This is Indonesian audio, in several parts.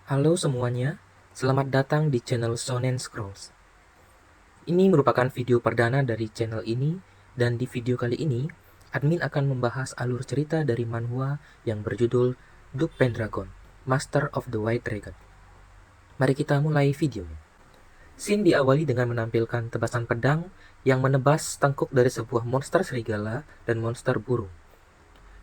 Halo semuanya, selamat datang di channel Shonen Scrolls. Ini merupakan video perdana dari channel ini, dan di video kali ini, admin akan membahas alur cerita dari manhwa yang berjudul Duke Pendragon, Master of the White Dragon. Mari kita mulai videonya. Scene diawali dengan menampilkan tebasan pedang yang menebas tengkuk dari sebuah monster serigala dan monster burung.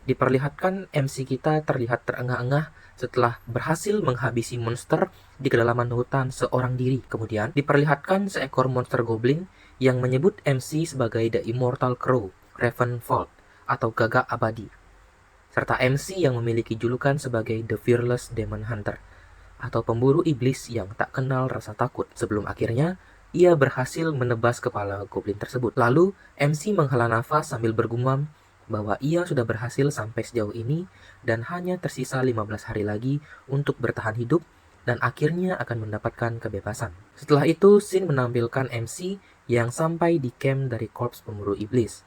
Diperlihatkan MC kita terlihat terengah-engah setelah berhasil menghabisi monster di kedalaman hutan seorang diri. Kemudian diperlihatkan seekor monster goblin yang menyebut MC sebagai The Immortal Crow, Ravenfold, atau gagak abadi. Serta MC yang memiliki julukan sebagai The Fearless Demon Hunter, atau pemburu iblis yang tak kenal rasa takut. Sebelum akhirnya ia berhasil menebas kepala goblin tersebut. Lalu MC menghela nafas sambil bergumam bahwa ia sudah berhasil sampai sejauh ini dan hanya tersisa 15 hari lagi untuk bertahan hidup dan akhirnya akan mendapatkan kebebasan. Setelah itu, Shin menampilkan MC yang sampai di camp dari korps pemburu iblis.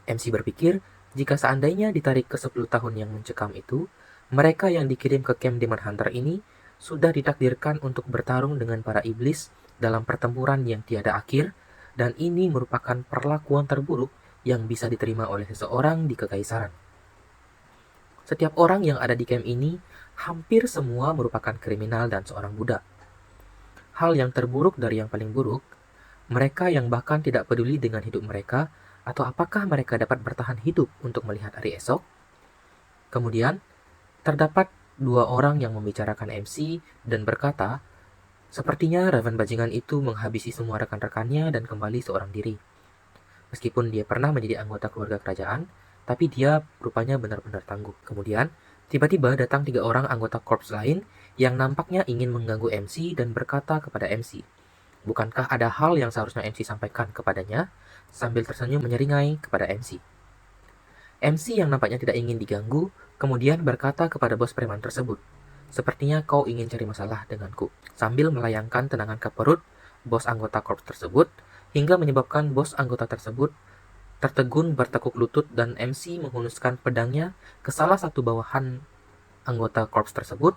MC berpikir jika seandainya ditarik ke 10 tahun yang mencekam itu, mereka yang dikirim ke camp Demon Hunter ini sudah ditakdirkan untuk bertarung dengan para iblis dalam pertempuran yang tiada akhir, dan ini merupakan perlakuan terburuk yang bisa diterima oleh seseorang di kekaisaran. Setiap orang yang ada di camp ini hampir semua merupakan kriminal dan seorang budak. Hal yang terburuk dari yang paling buruk, mereka yang bahkan tidak peduli dengan hidup mereka atau apakah mereka dapat bertahan hidup untuk melihat hari esok. Kemudian, terdapat dua orang yang membicarakan MC dan berkata, sepertinya Raven Bajingan itu menghabisi semua rekan-rekannya dan kembali seorang diri. Meskipun dia pernah menjadi anggota keluarga kerajaan, tapi dia rupanya benar-benar tangguh. Kemudian, tiba-tiba datang 3 orang anggota korps lain yang nampaknya ingin mengganggu MC dan berkata kepada MC, bukankah ada hal yang seharusnya MC sampaikan kepadanya? Sambil tersenyum menyeringai kepada MC. MC yang nampaknya tidak ingin diganggu, kemudian berkata kepada bos preman tersebut, sepertinya kau ingin cari masalah denganku. Sambil melayangkan tendangan ke perut bos anggota korps tersebut, hingga menyebabkan bos anggota tersebut tertegun bertekuk lutut dan MC menghunuskan pedangnya ke salah satu bawahan anggota korps tersebut,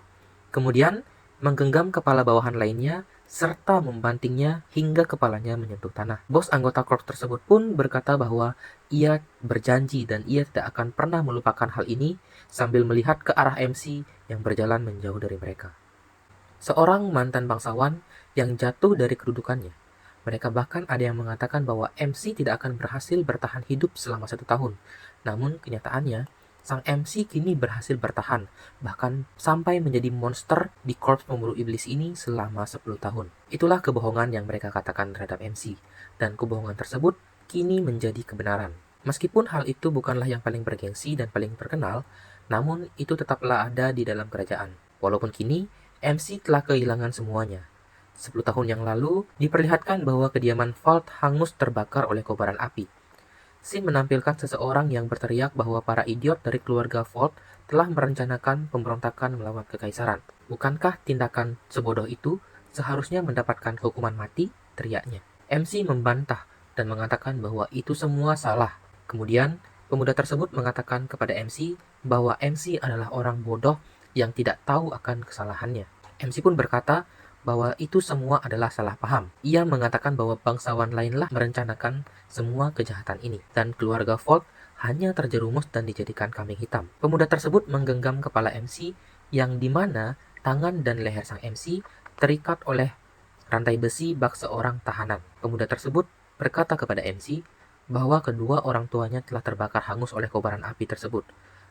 kemudian menggenggam kepala bawahan lainnya serta membantingnya hingga kepalanya menyentuh tanah. Bos anggota korps tersebut pun berkata bahwa ia berjanji dan ia tidak akan pernah melupakan hal ini sambil melihat ke arah MC yang berjalan menjauh dari mereka. Seorang mantan bangsawan yang jatuh dari kedudukannya. Mereka bahkan ada yang mengatakan bahwa MC tidak akan berhasil bertahan hidup selama 1 tahun. Namun kenyataannya, sang MC kini berhasil bertahan, bahkan sampai menjadi monster di korps pemburu iblis ini selama 10 tahun. Itulah kebohongan yang mereka katakan terhadap MC, dan kebohongan tersebut kini menjadi kebenaran. Meskipun hal itu bukanlah yang paling bergengsi dan paling terkenal, namun itu tetaplah ada di dalam kerajaan. Walaupun kini, MC telah kehilangan semuanya. 10 tahun yang lalu, diperlihatkan bahwa kediaman Vault hangus terbakar oleh kobaran api. Shin menampilkan seseorang yang berteriak bahwa para idiot dari keluarga Vault telah merencanakan pemberontakan melawan kekaisaran. Bukankah tindakan sebodoh itu seharusnya mendapatkan hukuman mati? Teriaknya. MC membantah dan mengatakan bahwa itu semua salah. Kemudian, pemuda tersebut mengatakan kepada MC bahwa MC adalah orang bodoh yang tidak tahu akan kesalahannya. MC pun berkata bahwa itu semua adalah salah paham. Ia mengatakan bahwa bangsawan lainlah merencanakan semua kejahatan ini, dan keluarga Vault hanya terjerumus dan dijadikan kambing hitam. Pemuda tersebut menggenggam kepala MC, yang dimana tangan dan leher sang MC terikat oleh rantai besi bak seorang tahanan. Pemuda tersebut berkata kepada MC bahwa kedua orang tuanya telah terbakar hangus oleh kobaran api tersebut,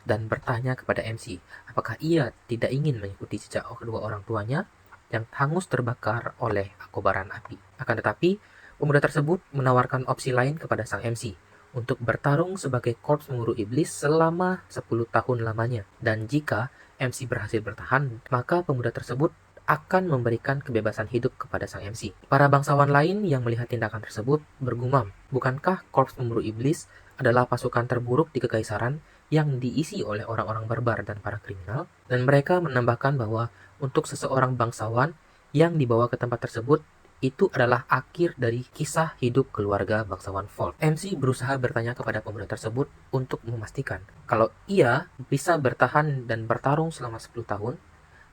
dan bertanya kepada MC apakah ia tidak ingin mengikuti jejak kedua orang tuanya yang hangus terbakar oleh kobaran api. Akan tetapi, pemuda tersebut menawarkan opsi lain kepada sang MC untuk bertarung sebagai korps pemburu iblis selama 10 tahun lamanya. Dan jika MC berhasil bertahan, maka pemuda tersebut akan memberikan kebebasan hidup kepada sang MC. Para bangsawan lain yang melihat tindakan tersebut bergumam, bukankah korps pemburu iblis adalah pasukan terburuk di kekaisaran yang diisi oleh orang-orang barbar dan para kriminal? Dan mereka menambahkan bahwa untuk seseorang bangsawan yang dibawa ke tempat tersebut, itu adalah akhir dari kisah hidup keluarga bangsawan Vault. MC berusaha bertanya kepada pemuda tersebut untuk memastikan kalau ia bisa bertahan dan bertarung selama 10 tahun,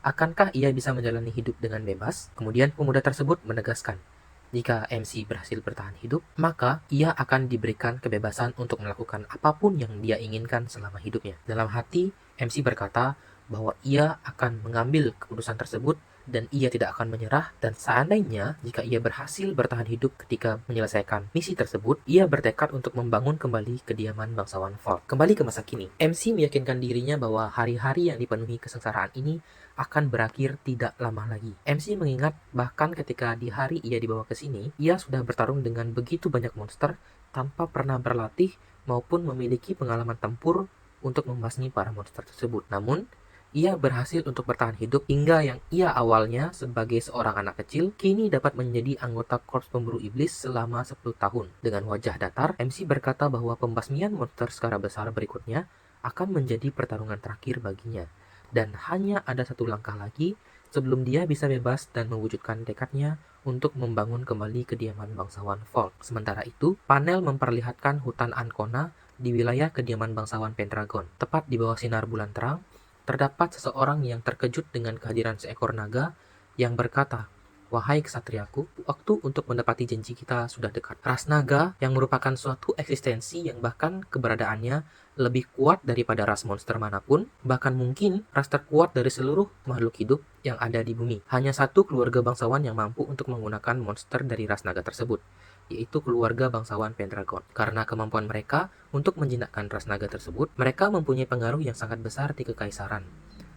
Akankah ia bisa menjalani hidup dengan bebas? Kemudian pemuda tersebut menegaskan, jika MC berhasil bertahan hidup, maka ia akan diberikan kebebasan untuk melakukan apapun yang dia inginkan selama hidupnya. Dalam hati, MC berkata bahwa ia akan mengambil keputusan tersebut dan ia tidak akan menyerah, dan seandainya jika ia berhasil bertahan hidup ketika menyelesaikan misi tersebut, ia bertekad untuk membangun kembali kediaman bangsawan Folk. Kembali ke masa kini, MC meyakinkan dirinya bahwa hari-hari yang dipenuhi kesengsaraan ini akan berakhir tidak lama lagi. MC mengingat bahkan ketika di hari ia dibawa ke sini, ia sudah bertarung dengan begitu banyak monster tanpa pernah berlatih maupun memiliki pengalaman tempur untuk membasmi para monster tersebut. Namun, ia berhasil untuk bertahan hidup hingga yang ia awalnya sebagai seorang anak kecil, kini dapat menjadi anggota Korps Pemburu Iblis selama 10 tahun. Dengan wajah datar, MC berkata bahwa pembasmian monster skala besar berikutnya akan menjadi pertarungan terakhir baginya. Dan hanya ada satu langkah lagi sebelum dia bisa bebas dan mewujudkan tekadnya untuk membangun kembali kediaman bangsawan Folk. Sementara itu, panel memperlihatkan hutan Ancona di wilayah kediaman bangsawan Pendragon. Tepat di bawah sinar bulan terang, terdapat seseorang yang terkejut dengan kehadiran seekor naga yang berkata, "Wahai kesatriaku, waktu untuk mendapati janji kita sudah dekat." Ras naga yang merupakan suatu eksistensi yang bahkan keberadaannya lebih kuat daripada ras monster manapun, bahkan mungkin ras terkuat dari seluruh makhluk hidup yang ada di bumi. Hanya satu keluarga bangsawan yang mampu untuk menggunakan monster dari ras naga tersebut, yaitu keluarga bangsawan Pendragon. Karena kemampuan mereka untuk menjinakkan ras naga tersebut, mereka mempunyai pengaruh yang sangat besar di kekaisaran.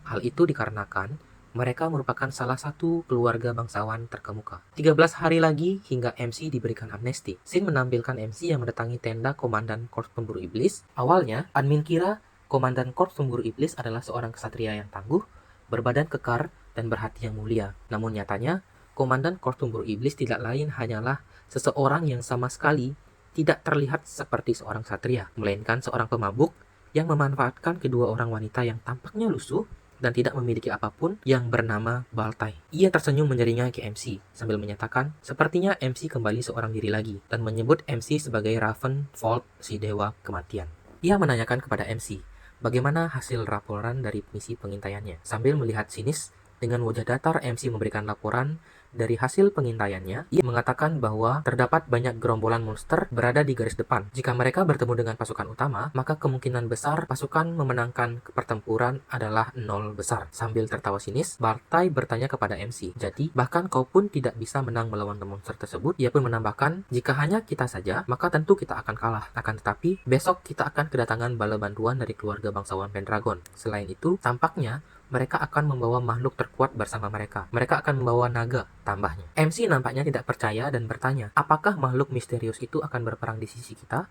Hal itu dikarenakan mereka merupakan salah satu keluarga bangsawan terkemuka. 13 hari lagi hingga MC diberikan amnesti. Sin menampilkan MC yang mendatangi tenda Komandan Korps Pemburu Iblis. Awalnya, admin kira Komandan Korps Pemburu Iblis adalah seorang kesatria yang tangguh, berbadan kekar, dan berhati yang mulia. Namun nyatanya, Komandan Korps Pemburu Iblis tidak lain hanyalah seseorang yang sama sekali tidak terlihat seperti seorang satria, melainkan seorang pemabuk yang memanfaatkan kedua orang wanita yang tampaknya lusuh dan tidak memiliki apapun yang bernama Baltai. Ia tersenyum menyeringai ke MC sambil menyatakan sepertinya MC kembali seorang diri lagi dan menyebut MC sebagai Raven Folk, si dewa kematian. Ia menanyakan kepada MC bagaimana hasil laporan dari misi pengintaiannya. Sambil melihat sinis, dengan wajah datar MC memberikan laporan dari hasil pengintaiannya. Ia mengatakan bahwa terdapat banyak gerombolan monster berada di garis depan. Jika mereka bertemu dengan pasukan utama, maka kemungkinan besar pasukan memenangkan pertempuran adalah 0 besar. Sambil tertawa sinis, Baltai bertanya kepada MC, "Jadi, bahkan kau pun tidak bisa menang melawan monster tersebut?" Ia pun menambahkan, "Jika hanya kita saja, maka tentu kita akan kalah. Akan tetapi, besok kita akan kedatangan bala bantuan dari keluarga bangsawan Pendragon. Selain itu, tampaknya mereka akan membawa makhluk terkuat bersama mereka. Mereka akan membawa naga," tambahnya. MC nampaknya tidak percaya dan bertanya, apakah makhluk misterius itu akan berperang di sisi kita?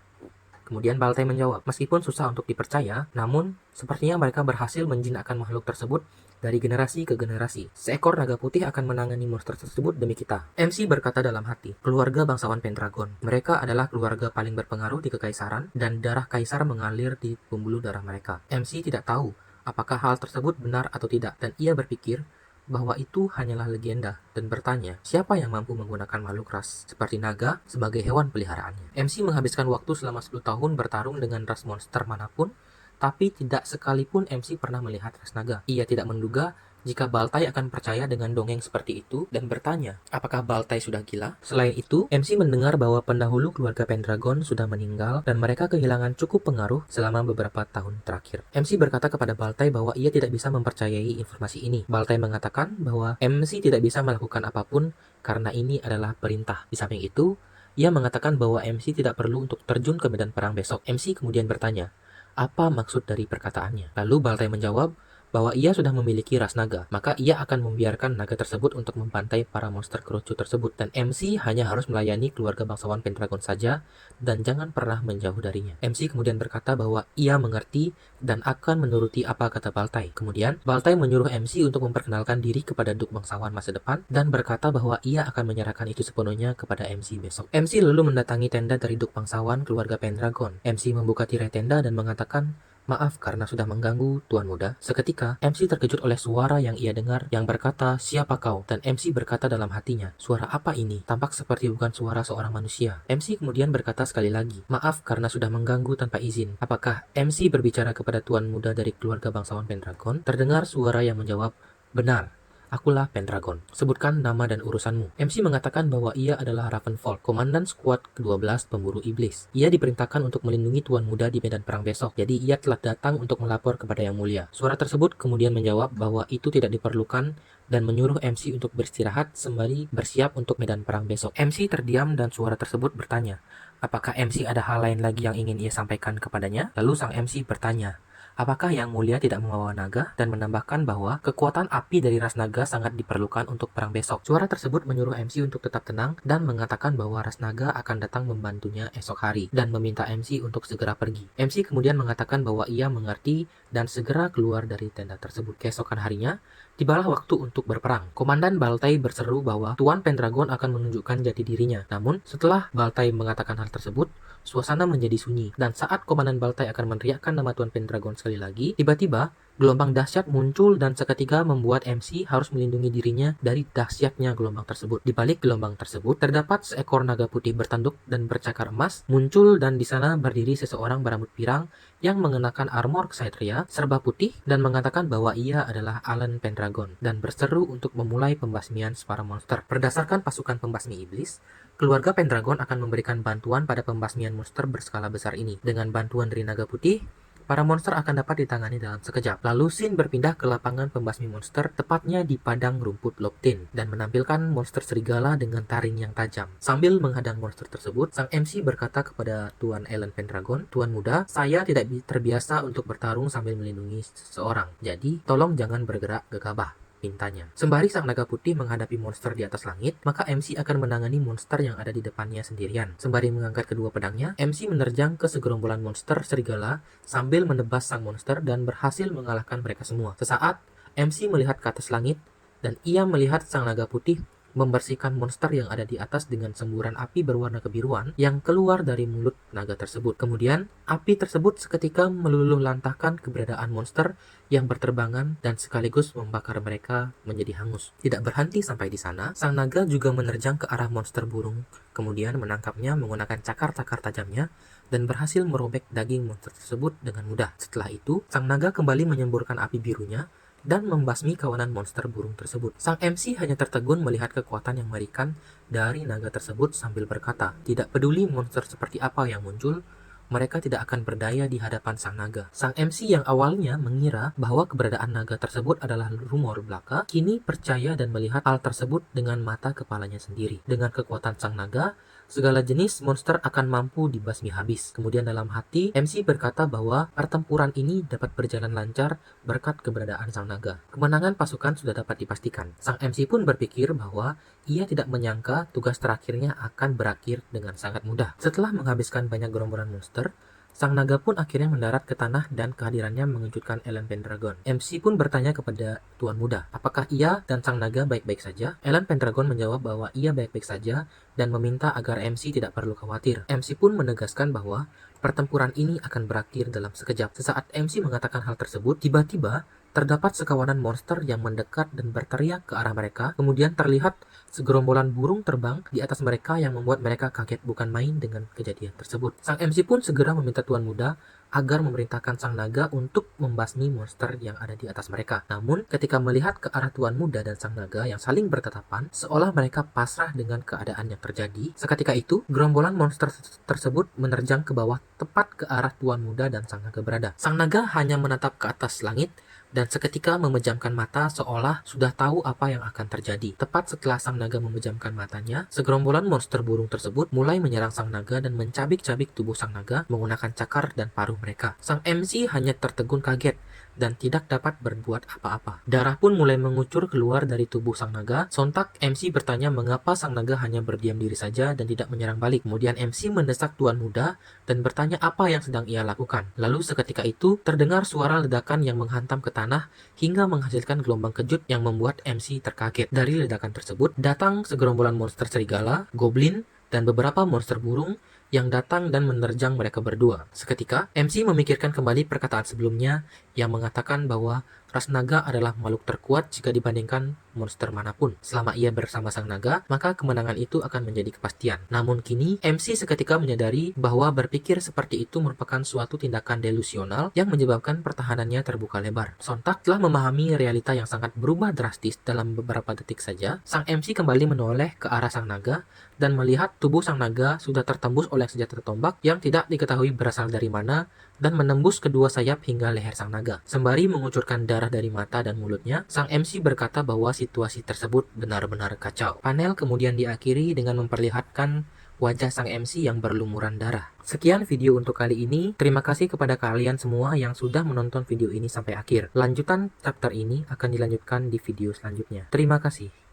Kemudian Baltai menjawab, meskipun susah untuk dipercaya, namun sepertinya mereka berhasil menjinakkan makhluk tersebut dari generasi ke generasi. Seekor naga putih akan menangani monster tersebut demi kita. MC berkata dalam hati, keluarga bangsawan Pendragon. Mereka adalah keluarga paling berpengaruh di kekaisaran dan darah kaisar mengalir di pembuluh darah mereka. MC tidak tahu apakah hal tersebut benar atau tidak, dan ia berpikir bahwa itu hanyalah legenda dan bertanya, siapa yang mampu menggunakan makhluk ras seperti naga sebagai hewan peliharaannya. MC menghabiskan waktu selama 10 tahun bertarung dengan ras monster manapun, tapi tidak sekalipun MC pernah melihat ras naga. Ia tidak menduga jika Baltai akan percaya dengan dongeng seperti itu dan bertanya, apakah Baltai sudah gila? Selain itu, MC mendengar bahwa pendahulu keluarga Pendragon sudah meninggal dan mereka kehilangan cukup pengaruh selama beberapa tahun terakhir. MC berkata kepada Baltai bahwa ia tidak bisa mempercayai informasi ini. Baltai mengatakan bahwa MC tidak bisa melakukan apapun karena ini adalah perintah. Di samping itu, ia mengatakan bahwa MC tidak perlu untuk terjun ke medan perang besok. MC kemudian bertanya, apa maksud dari perkataannya? Lalu Baltai menjawab bahwa ia sudah memiliki ras naga, maka ia akan membiarkan naga tersebut untuk membantai para monster kerucu tersebut, dan MC hanya harus melayani keluarga bangsawan Pendragon saja dan jangan pernah menjauh darinya. MC kemudian berkata bahwa ia mengerti dan akan menuruti apa kata Baltai. Kemudian Baltai menyuruh MC untuk memperkenalkan diri kepada Duk bangsawan masa depan dan berkata bahwa ia akan menyerahkan itu sepenuhnya kepada MC besok. MC lalu mendatangi tenda dari Duk bangsawan keluarga Pendragon. MC membuka tirai tenda dan mengatakan, maaf karena sudah mengganggu, Tuan Muda. Seketika, MC terkejut oleh suara yang ia dengar yang berkata, siapa kau? Dan MC berkata dalam hatinya, suara apa ini? Tampak seperti bukan suara seorang manusia. MC kemudian berkata sekali lagi, maaf karena sudah mengganggu tanpa izin. Apakah MC berbicara kepada Tuan Muda dari keluarga bangsawan Pendragon? Terdengar suara yang menjawab, Benar, akulah Pendragon. Sebutkan nama dan urusanmu. MC mengatakan bahwa ia adalah Ravenfolk, komandan skuad ke-12 pemburu iblis. Ia diperintahkan untuk melindungi Tuan Muda di medan perang besok, jadi ia telah datang untuk melapor kepada Yang Mulia. Suara tersebut kemudian menjawab bahwa itu tidak diperlukan dan menyuruh MC untuk beristirahat sembari bersiap untuk medan perang besok. MC terdiam dan suara tersebut bertanya, apakah MC ada hal lain lagi yang ingin ia sampaikan kepadanya? Lalu sang MC bertanya, apakah Yang Mulia tidak membawa naga? Dan menambahkan bahwa kekuatan api dari ras naga sangat diperlukan untuk perang besok. Suara tersebut menyuruh MC untuk tetap tenang dan mengatakan bahwa ras naga akan datang membantunya esok hari dan meminta MC untuk segera pergi. MC kemudian mengatakan bahwa ia mengerti dan segera keluar dari tenda tersebut. Keesokan harinya, tibalah waktu untuk berperang. Komandan Baltai berseru bahwa Tuan Pendragon akan menunjukkan jati dirinya. Namun, setelah Baltai mengatakan hal tersebut, suasana menjadi sunyi, dan saat Komandan Baltai akan meneriakkan nama Tuan Pendragon sekali lagi, tiba-tiba gelombang dahsyat muncul dan seketika membuat MC harus melindungi dirinya dari dahsyatnya gelombang tersebut. Di balik gelombang tersebut, terdapat seekor naga putih bertanduk dan bercakar emas muncul, dan di sana berdiri seseorang berambut pirang yang mengenakan armor ksatria serba putih dan mengatakan bahwa ia adalah Alan Pendragon dan berseru untuk memulai pembasmian para monster. Berdasarkan pasukan pembasmi iblis, keluarga Pendragon akan memberikan bantuan pada pembasmian monster berskala besar ini. Dengan bantuan dari naga putih, para monster akan dapat ditangani dalam sekejap. Lalu scene berpindah ke lapangan pembasmi monster, tepatnya di padang rumput Lobtin, dan menampilkan monster serigala dengan taring yang tajam. Sambil menghadang monster tersebut, sang MC berkata kepada Tuan Alan Pendragon, "Tuan Muda, saya tidak terbiasa untuk bertarung sambil melindungi seseorang. Jadi, tolong jangan bergerak gegabah," pintanya. Sembari sang naga putih menghadapi monster di atas langit, maka MC akan menangani monster yang ada di depannya sendirian. Sembari mengangkat kedua pedangnya, MC menerjang ke segerombolan monster serigala sambil menebas sang monster dan berhasil mengalahkan mereka semua. Sesaat, MC melihat ke atas langit dan ia melihat sang naga putih membersihkan monster yang ada di atas dengan semburan api berwarna kebiruan yang keluar dari mulut naga tersebut. Kemudian, api tersebut seketika meluluh lantahkan keberadaan monster yang berterbangan dan sekaligus membakar mereka menjadi hangus. Tidak berhenti sampai di sana, sang naga juga menerjang ke arah monster burung, kemudian menangkapnya menggunakan cakar-cakar tajamnya dan berhasil merobek daging monster tersebut dengan mudah. Setelah itu, sang naga kembali menyemburkan api birunya dan membasmi kawanan monster burung tersebut. Sang MC hanya tertegun melihat kekuatan yang mengerikan dari naga tersebut sambil berkata, tidak peduli monster seperti apa yang muncul, mereka tidak akan berdaya di hadapan sang naga. Sang MC yang awalnya mengira bahwa keberadaan naga tersebut adalah rumor belaka, kini percaya dan melihat hal tersebut dengan mata kepalanya sendiri. Dengan kekuatan sang naga, segala jenis monster akan mampu dibasmi habis. Kemudian dalam hati, MC berkata bahwa pertempuran ini dapat berjalan lancar berkat keberadaan sang naga. Kemenangan pasukan sudah dapat dipastikan. Sang MC pun berpikir bahwa ia tidak menyangka tugas terakhirnya akan berakhir dengan sangat mudah. Setelah menghabiskan banyak gerombolan monster, sang naga pun akhirnya mendarat ke tanah dan kehadirannya mengejutkan Alan Pendragon. MC pun bertanya kepada Tuan Muda, apakah ia dan sang naga baik-baik saja? Alan Pendragon menjawab bahwa ia baik-baik saja dan meminta agar MC tidak perlu khawatir. MC pun menegaskan bahwa pertempuran ini akan berakhir dalam sekejap. Sesaat MC mengatakan hal tersebut, tiba-tiba terdapat sekawanan monster yang mendekat dan berteriak ke arah mereka. Kemudian terlihat segerombolan burung terbang di atas mereka yang membuat mereka kaget bukan main dengan kejadian tersebut. Sang MC pun segera meminta Tuan Muda agar memerintahkan sang naga untuk membasmi monster yang ada di atas mereka. Namun, ketika melihat ke arah Tuan Muda dan sang naga yang saling bertatapan, seolah mereka pasrah dengan keadaan yang terjadi. Seketika itu, gerombolan monster tersebut menerjang ke bawah tepat ke arah Tuan Muda dan sang naga berada. Sang naga hanya menatap ke atas langit dan seketika memejamkan mata seolah sudah tahu apa yang akan terjadi. Tepat setelah sang naga memejamkan matanya, segerombolan monster burung tersebut mulai menyerang sang naga dan mencabik-cabik tubuh sang naga menggunakan cakar dan paruh mereka. Sang MC hanya tertegun kaget dan tidak dapat berbuat apa-apa. Darah pun mulai mengucur keluar dari tubuh sang naga. Sontak MC bertanya mengapa sang naga hanya berdiam diri saja dan tidak menyerang balik. Kemudian MC mendesak Tuan Muda dan bertanya apa yang sedang ia lakukan. Lalu seketika itu terdengar suara ledakan yang menghantam ke tanah hingga menghasilkan gelombang kejut yang membuat MC terkaget. Dari ledakan tersebut datang segerombolan monster serigala, goblin, dan beberapa monster burung yang datang dan menerjang mereka berdua. Seketika, MC memikirkan kembali perkataan sebelumnya yang mengatakan bahwa ras naga adalah makhluk terkuat jika dibandingkan monster manapun. Selama ia bersama sang naga, maka kemenangan itu akan menjadi kepastian. Namun kini, MC seketika menyadari bahwa berpikir seperti itu merupakan suatu tindakan delusional yang menyebabkan pertahanannya terbuka lebar. Sontak telah memahami realita yang sangat berubah drastis dalam beberapa detik saja, sang MC kembali menoleh ke arah sang naga dan melihat tubuh sang naga sudah tertembus oleh senjata tombak yang tidak diketahui berasal dari mana dan menembus kedua sayap hingga leher sang naga. Sembari mengucurkan darah dari mata dan mulutnya, sang MC berkata bahwa situasi tersebut benar-benar kacau. Panel kemudian diakhiri dengan memperlihatkan wajah sang MC yang berlumuran darah. Sekian video untuk kali ini. Terima kasih kepada kalian semua yang sudah menonton video ini sampai akhir. Lanjutan chapter ini akan dilanjutkan di video selanjutnya. Terima kasih.